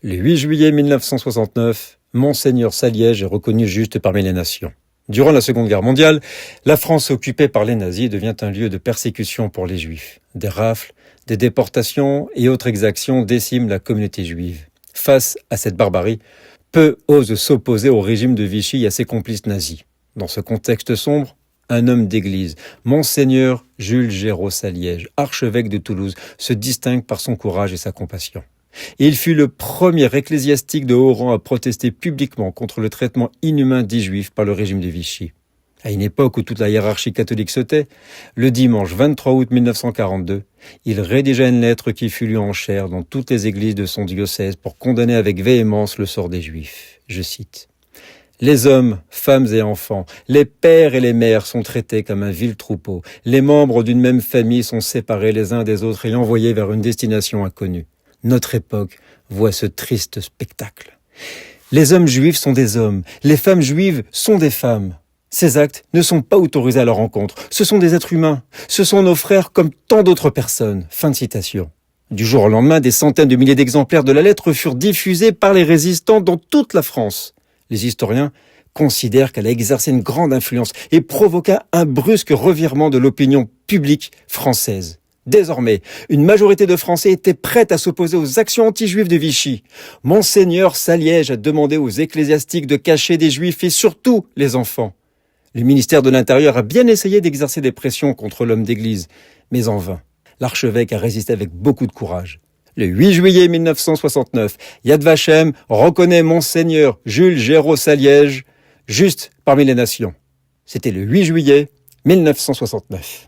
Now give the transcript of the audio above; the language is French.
Le 8 juillet 1969, Monseigneur Saliège est reconnu juste parmi les nations. Durant la Seconde Guerre mondiale, la France occupée par les nazis devient un lieu de persécution pour les Juifs. Des rafles, des déportations et autres exactions déciment la communauté juive. Face à cette barbarie, peu osent s'opposer au régime de Vichy et à ses complices nazis. Dans ce contexte sombre, un homme d'église, Monseigneur Jules Géraud Saliège, archevêque de Toulouse, se distingue par son courage et sa compassion. Il fut le premier ecclésiastique de haut rang à protester publiquement contre le traitement inhumain des Juifs par le régime de Vichy. À une époque où toute la hiérarchie catholique se tait, le dimanche 23 août 1942, il rédigea une lettre qui fut lue en chaire dans toutes les églises de son diocèse pour condamner avec véhémence le sort des Juifs. Je cite. « Les hommes, femmes et enfants, les pères et les mères sont traités comme un vil troupeau. Les membres d'une même famille sont séparés les uns des autres et envoyés vers une destination inconnue. Notre époque voit ce triste spectacle. Les hommes juifs sont des hommes, les femmes juives sont des femmes. Ces actes ne sont pas autorisés à leur encontre. Ce sont des êtres humains. Ce sont nos frères comme tant d'autres personnes. » Fin de citation. Du jour au lendemain, des centaines de milliers d'exemplaires de la lettre furent diffusés par les résistants dans toute la France. Les historiens considèrent qu'elle a exercé une grande influence et provoqua un brusque revirement de l'opinion publique française. Désormais, une majorité de Français était prête à s'opposer aux actions anti-juives de Vichy. Monseigneur Saliège a demandé aux ecclésiastiques de cacher des Juifs et surtout les enfants. Le ministère de l'Intérieur a bien essayé d'exercer des pressions contre l'homme d'église, mais en vain. L'archevêque a résisté avec beaucoup de courage. Le 8 juillet 1969, Yad Vashem reconnaît Monseigneur Jules Géraud Saliège juste parmi les nations. C'était le 8 juillet 1969.